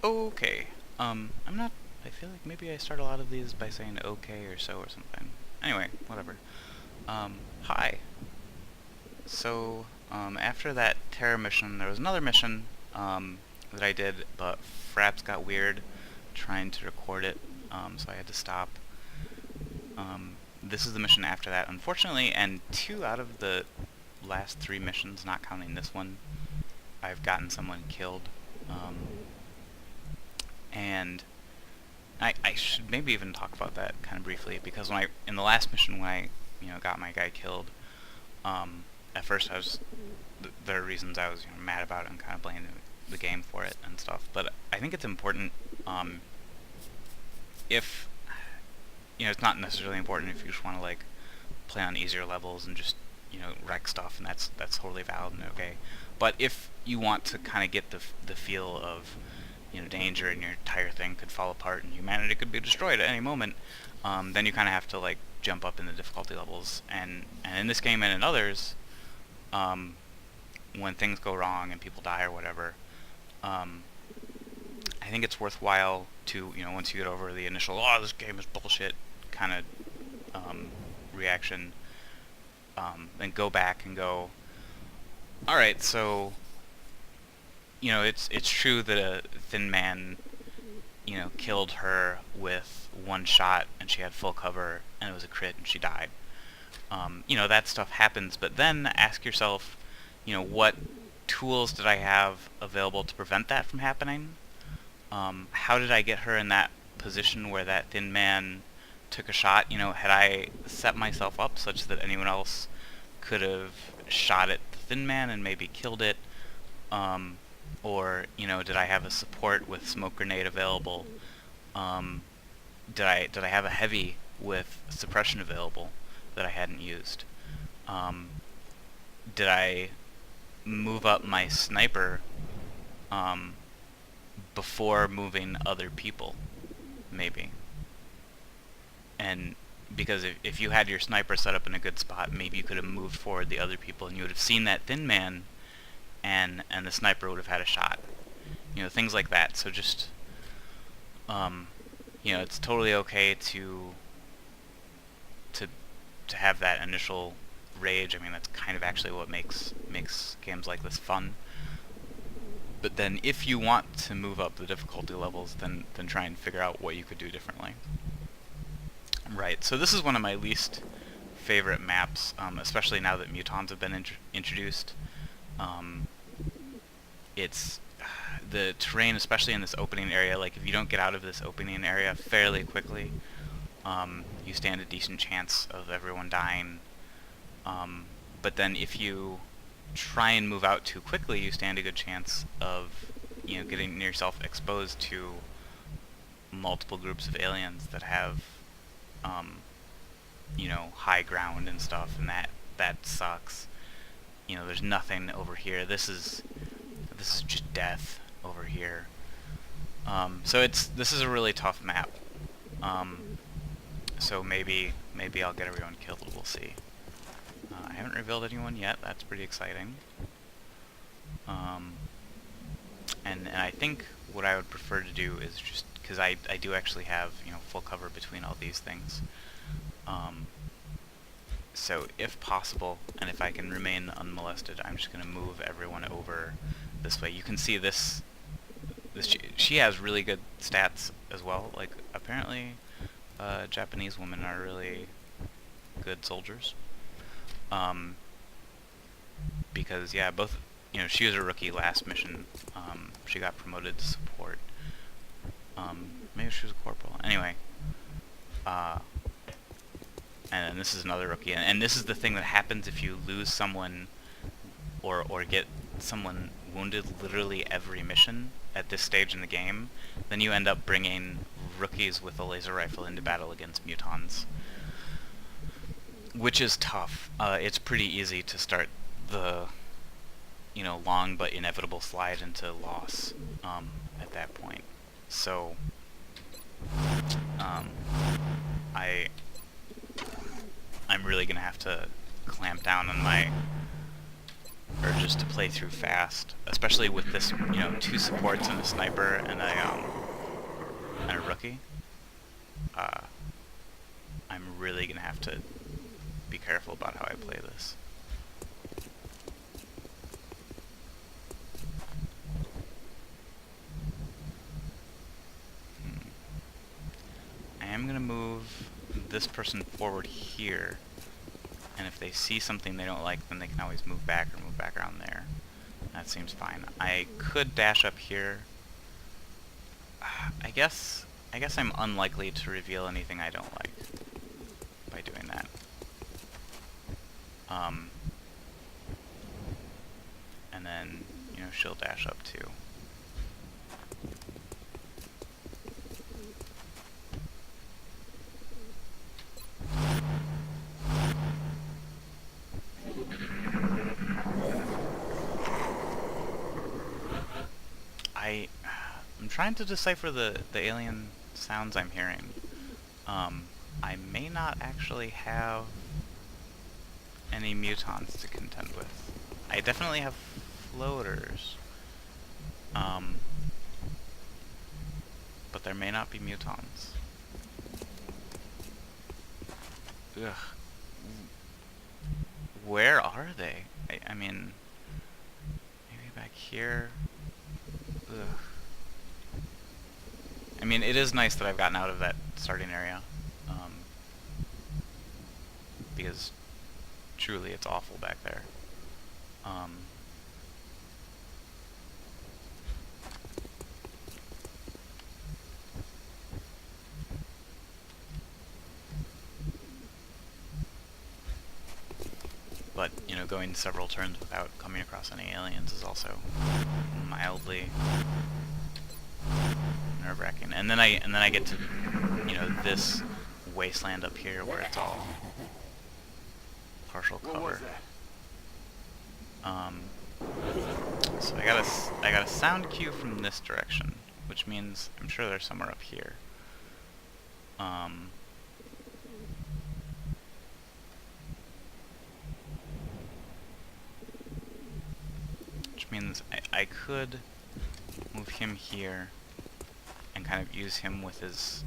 Okay. I'm not. I feel like maybe I start a lot of these by saying okay or so or something. Anyway, whatever. Hi. So, after that terror mission, there was another mission, that I did, but Fraps got weird trying to record it, so I had to stop. This is the mission after that, unfortunately, and 2 out of the last 3 missions, not counting this one, I've gotten someone killed. And I should maybe even talk about that kind of briefly, because in the last mission when I, got my guy killed, at first there are reasons I was, mad about it and kind of blaming the game for it and stuff, but I think it's important, if, it's not necessarily important if you just want to, like, play on easier levels and just, wreck stuff, and that's totally valid and okay. But if you want to kind of get the feel of, danger and your entire thing could fall apart and humanity could be destroyed at any moment, then you kind of have to, like, jump up in the difficulty levels. And in this game and in others, when things go wrong and people die or whatever, I think it's worthwhile to, once you get over the initial, oh, this game is bullshit kind of reaction, then go back and go, alright, so, it's true that a thin man, killed her with 1 shot and she had full cover and it was a crit and she died. That stuff happens, but then ask yourself, what tools did I have available to prevent that from happening? How did I get her in that position where that thin man took a shot? Had I set myself up such that anyone else could have shot at the thin man and maybe killed it? Or, did I have a support with smoke grenade available? Did I have a heavy with suppression available that I hadn't used? Did I move up my sniper before moving other people? Maybe. And because if you had your sniper set up in a good spot, maybe you could have moved forward the other people and you would have seen that thin man, and the sniper would have had a shot. Things like that. So just, it's totally okay to have that initial rage. I mean, that's kind of actually what makes games like this fun. But then if you want to move up the difficulty levels, then try and figure out what you could do differently. Right, so this is one of my least favorite maps, especially now that mutons have been introduced. It's the terrain, especially in this opening area, like if you don't get out of this opening area fairly quickly, you stand a decent chance of everyone dying. But then if you try and move out too quickly, you stand a good chance of, getting yourself exposed to multiple groups of aliens that have, high ground and stuff, and that sucks. There's nothing over here. This is just death over here. So this is a really tough map. So maybe I'll get everyone killed. We'll see. I haven't revealed anyone yet. That's pretty exciting. And I think what I would prefer to do is just, because I do actually have full cover between all these things. So if possible, and if I can remain unmolested, I'm just going to move everyone over this way. You can see this she has really good stats as well. Like, apparently Japanese women are really good soldiers. Because yeah, both, she was a rookie last mission. She got promoted to support. Maybe she was a corporal. Anyway, and then this is another rookie, and this is the thing that happens if you lose someone or get someone wounded literally every mission at this stage in the game. Then you end up bringing rookies with a laser rifle into battle against mutons, which is tough. It's pretty easy to start the long but inevitable slide into loss at that point. So I'm really gonna have to clamp down on my or just to play through fast, especially with this, you know, 2 supports and a sniper and a rookie. I'm really gonna have to be careful about how I play this. I am gonna move this person forward here, and if they see something they don't like, then they can always move back or move back around there. That seems fine. I could dash up here. I guess I'm unlikely to reveal anything I don't like by doing that. And then, you know, she'll dash up too. I'm trying to decipher the alien sounds I'm hearing. I may not actually have any mutons to contend with. I definitely have floaters. But there may not be mutons. Ugh. Where are they? I mean, maybe back here? Ugh. I mean, it is nice that I've gotten out of that starting area. Because truly it's awful back there. But, you know, going several turns without coming across any aliens is also mildly nerve-wracking. And then I get to, you know, this wasteland up here where it's all partial cover. So I got a sound cue from this direction, which means I'm sure they're somewhere up here. Which means I could move him here and kind of use him with his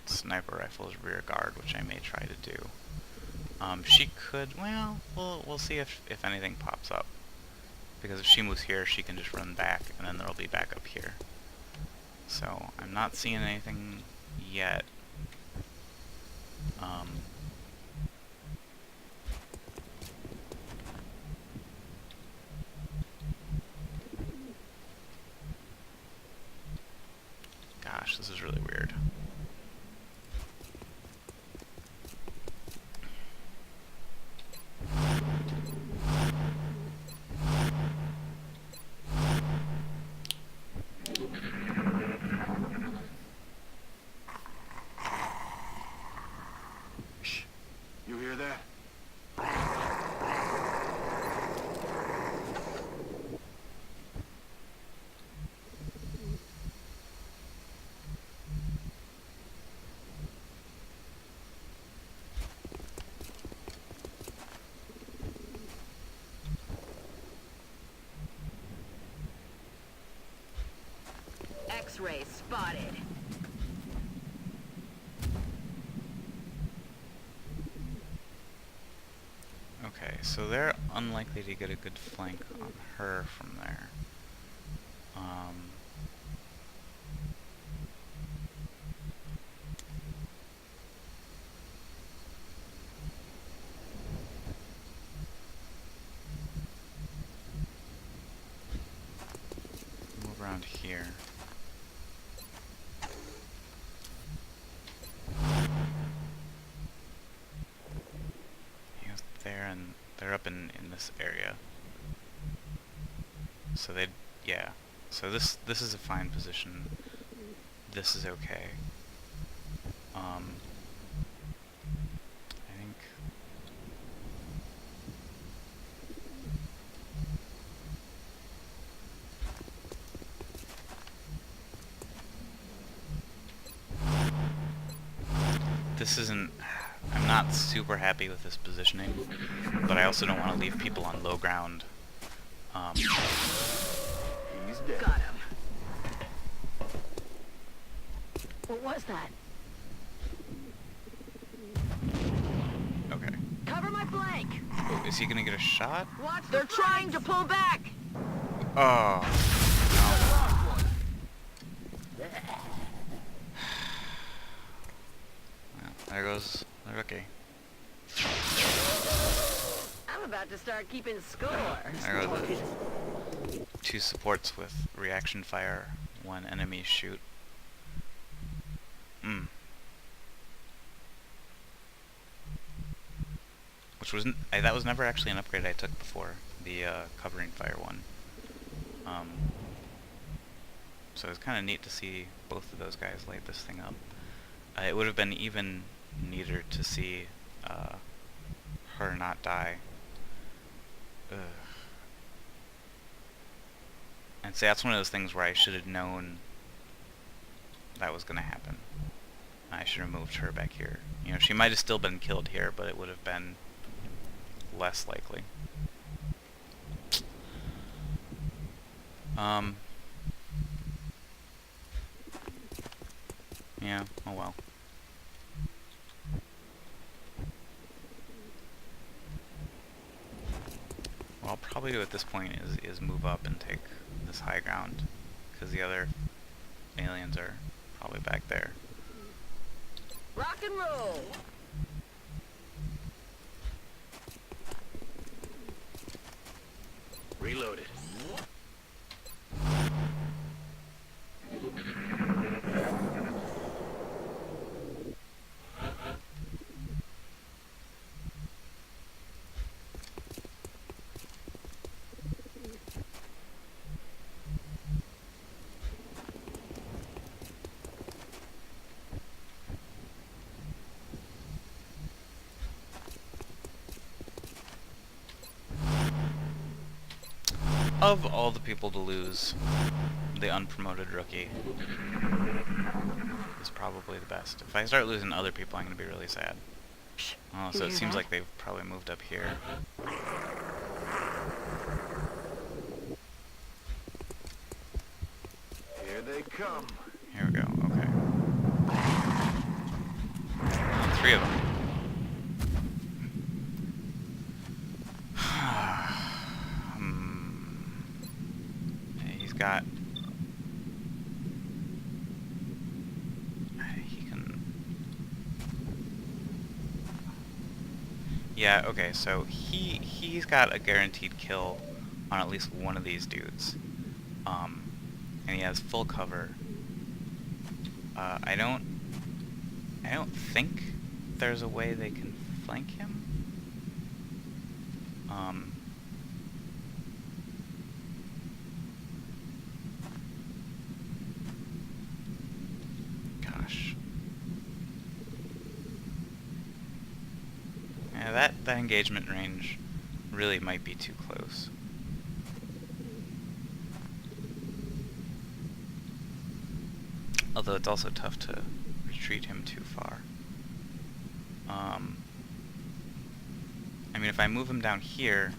sniper rifle as rear guard, which I may try to do. She could, well, we'll see if anything pops up. Because if she moves here, she can just run back, and then there'll be back up here. So, I'm not seeing anything yet. Gosh, this is really weird. You hear that? X-ray spotted. Okay, so they're unlikely to get a good flank on her from there. Move around here. There, and they're up in this area. So they, yeah. So this is a fine position. This is okay. I think this isn't. I'm not super happy with this positioning, but I also don't want to leave people on low ground He's dead. Got him. What was that? Okay. Cover my flank. Oh, is he gonna get a shot? Watch. They're trying to pull back. Oh. No. Well, there goes the rookie. I'm about to start keeping score. There go the 2 supports with reaction fire, 1 enemy shoot. Which was that was never actually an upgrade I took before, the covering fire one. So it was kind of neat to see both of those guys light this thing up. It would have been even neater to see her not die. Ugh. And see, that's one of those things where I should have known that was going to happen. I should have moved her back here. You know, she might have still been killed here, but it would have been less likely. Yeah, oh well. What I'll probably do at this point is move up and take this high ground, because the other aliens are probably back there. Rock and roll. Reloaded. Of all the people to lose, the unpromoted rookie is probably the best. If I start losing other people, I'm going to be really sad. Oh, so it seems like they've probably moved up here. Here they come. Here we go, okay. 3 of them. He's got... He can... Yeah, okay, so he's got a guaranteed kill on at least one of these dudes. And he has full cover. I don't think there's a way they can flank him. Gosh. Yeah, that engagement range really might be too close. Although it's also tough to retreat him too far. I mean, if I move him down here,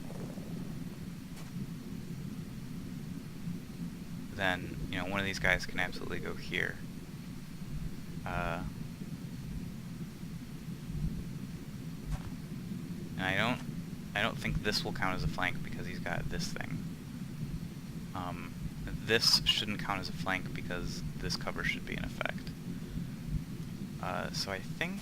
then, you know, one of these guys can absolutely go here. And I don't think this will count as a flank because he's got this thing. This shouldn't count as a flank because this cover should be in effect. So I think...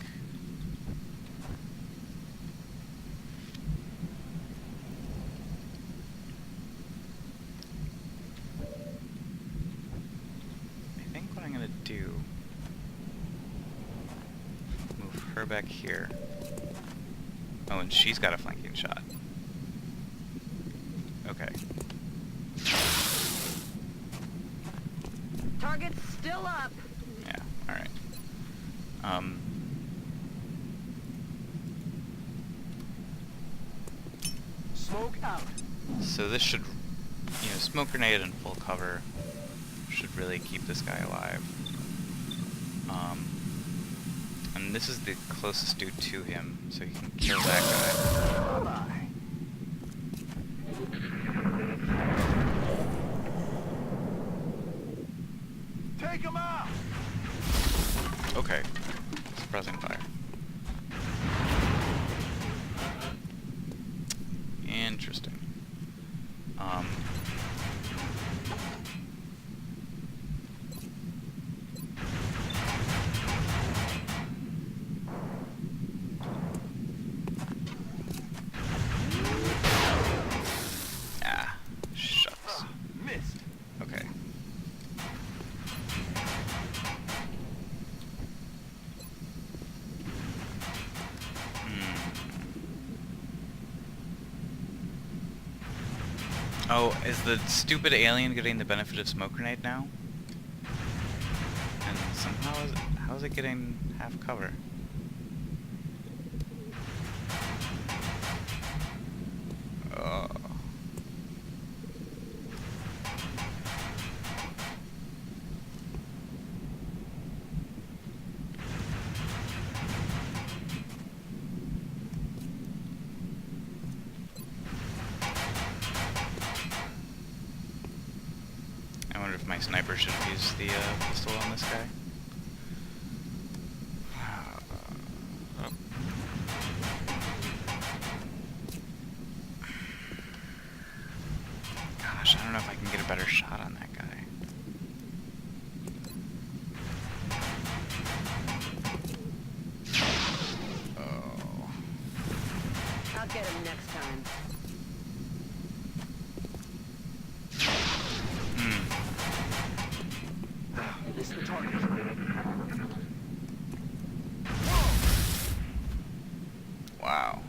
what I'm gonna do... Move her back here. Oh, and she's got a flanking shot. Okay. Target's still up. Yeah, alright. Smoke out. So this should, you know, smoke grenade and full cover should really keep this guy alive. And this is the closest dude to him, so he can kill that guy. Take him out! Okay. Suppressing fire. Interesting. Ah, shucks. Missed. Okay. Oh, is the stupid alien getting the benefit of smoke grenade now? And somehow, how is it getting half cover? Oh. I wonder if my sniper should have used the pistol on this guy. Gosh, I don't know if I can get a better shot on that guy. Oh. I'll get him next time. Missed the target. Wow.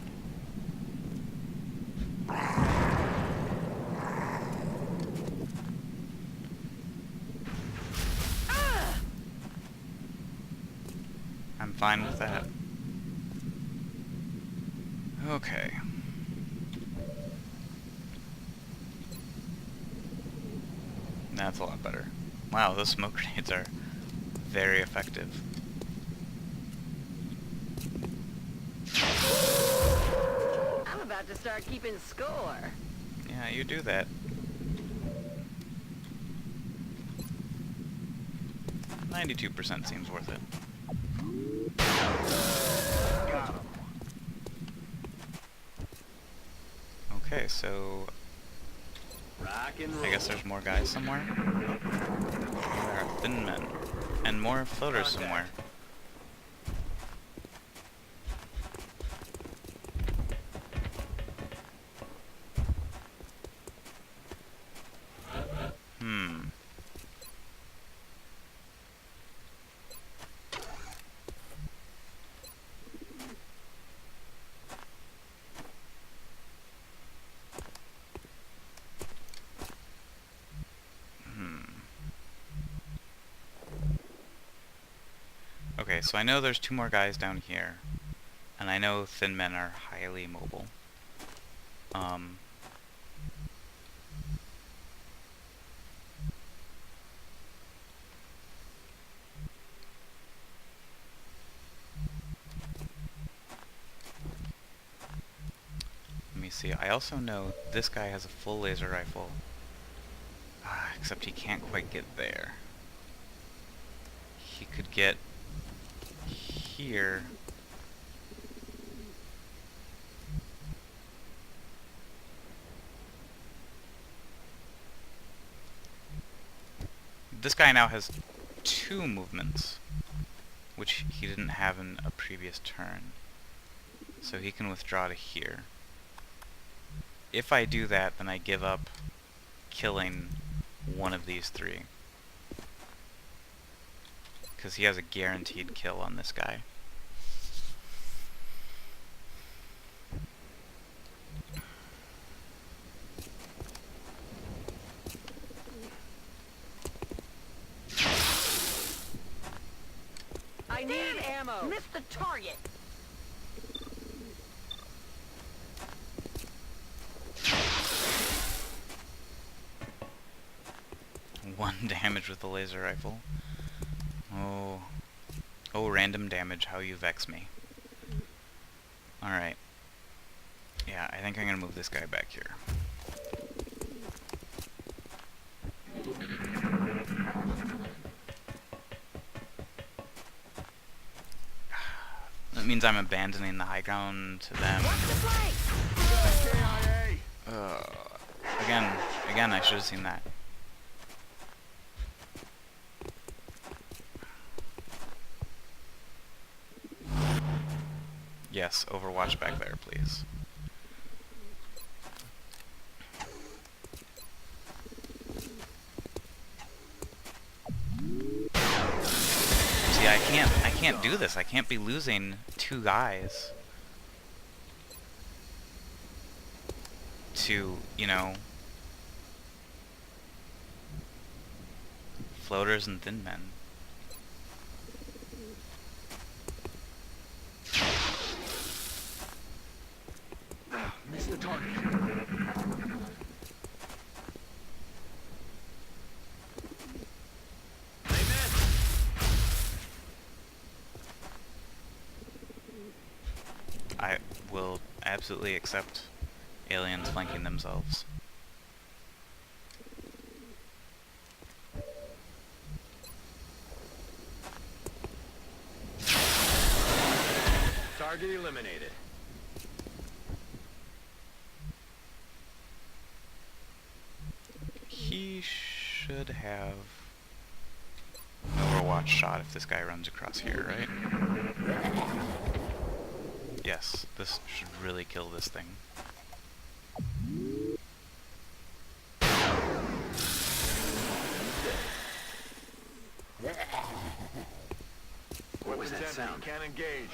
I'm fine with that. Okay. That's a lot better. Wow, those smoke grenades are very effective. I'm about to start keeping score. Yeah, you do that. $92% seems worth it. Got him. Okay, so Rock and roll. I guess there's more guys somewhere. There are thin men. And more floaters somewhere. Okay, so I know there's two more guys down here. And I know thin men are highly mobile. Let me see. I also know this guy has a full laser rifle. Except he can't quite get there. He could get here. This guy now has two movements, which he didn't have in a previous turn. So he can withdraw to here. If I do that, then I give up killing one of these three. Because he has a guaranteed kill on this guy. I need ammo. Missed the target. One damage with the laser rifle. Oh. Oh, random damage, how you vex me. Alright. Yeah, I think I'm gonna move this guy back here. That means I'm abandoning the high ground to them. Watch the flank! Uh, again, I should have seen that. Yes, Overwatch back there, please. See, I can't do this. I can't be losing 2 guys to, you know, floaters and thin men. Missed the target. They missed. I will absolutely accept aliens flanking themselves. Target eliminated. He should have an Overwatch shot if this guy runs across here, right? Yes, this should really kill this thing. What was that sound? Can't engage.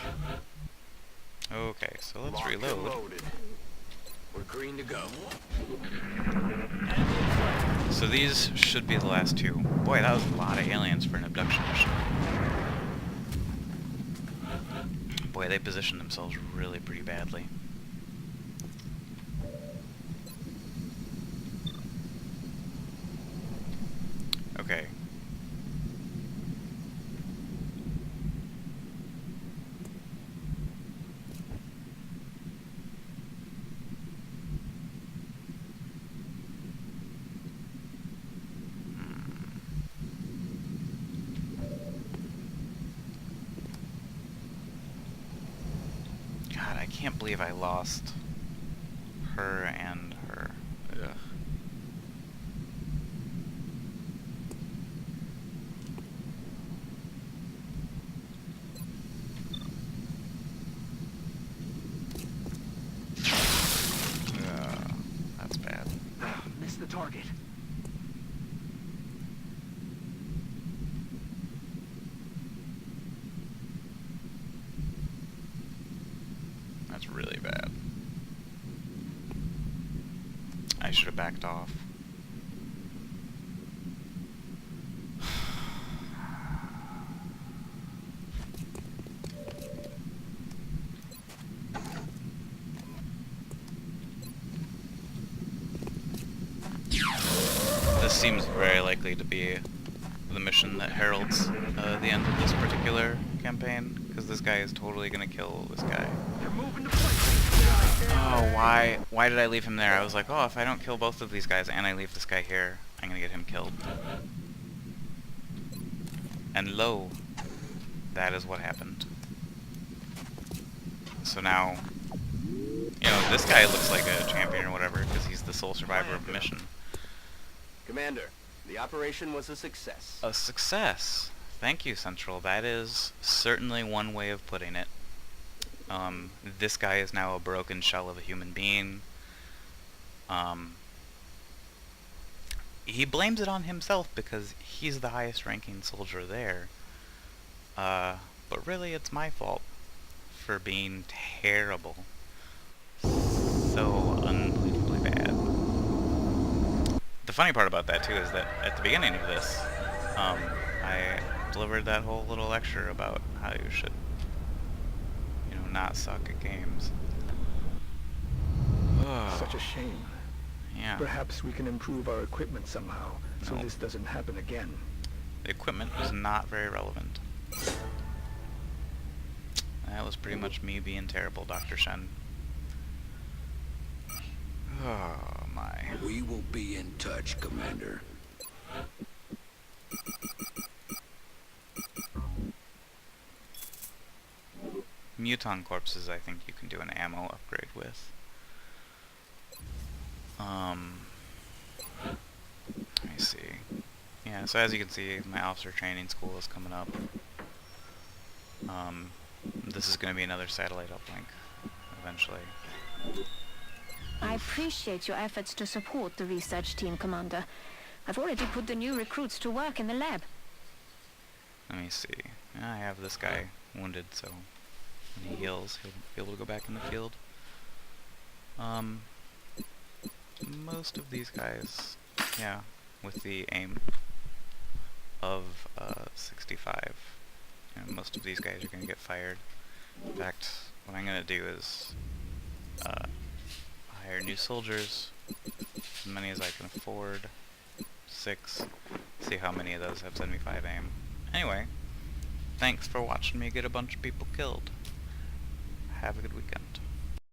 Okay, so let's Locked and reload. loaded. We're green to go. So these should be the last 2. Boy, that was a lot of aliens for an abduction mission. Boy, they positioned themselves really pretty badly. Okay. God, I can't believe I lost her and her. Ugh. That's bad. Missed the target. That's really bad. I should have backed off. This seems very likely to be the mission that heralds the end of this particular campaign, because this guy is totally gonna kill this guy. They're moving to place. Oh, why did I leave him there? I was like, oh, if I don't kill both of these guys and I leave this guy here, I'm gonna get him killed. And lo, that is what happened. So now, you know, this guy looks like a champion or whatever, because he's the sole survivor of the mission. Commander, the operation was a success. A success. Thank you, Central. That is certainly one way of putting it. This guy is now a broken shell of a human being. He blames it on himself because he's the highest ranking soldier there. But really it's my fault for being terrible. So unbelievably bad. The funny part about that too is that at the beginning of this, I delivered that whole little lecture about how you should, you know, not suck at games. Such a shame. Yeah. Perhaps we can improve our equipment somehow, so No. this doesn't happen again. The equipment was not very relevant. That was pretty much me being terrible, Dr. Shen. Oh my. We will be in touch, Commander. muton corpses I think you can do an ammo upgrade with. Let me see. Yeah, so as you can see, my officer training school is coming up. This is going to be another satellite uplink eventually. I appreciate your efforts to support the research team, Commander. I've already put the new recruits to work in the lab. Let me see. I have this guy wounded, so when he heals, he'll be able to go back in the field. Most of these guys, yeah, with the aim of 65, you know, most of these guys are going to get fired. In fact, what I'm going to do is hire new soldiers, as many as I can afford, 6, see how many of those have 75 aim. Anyway, thanks for watching me get a bunch of people killed. Have a good weekend.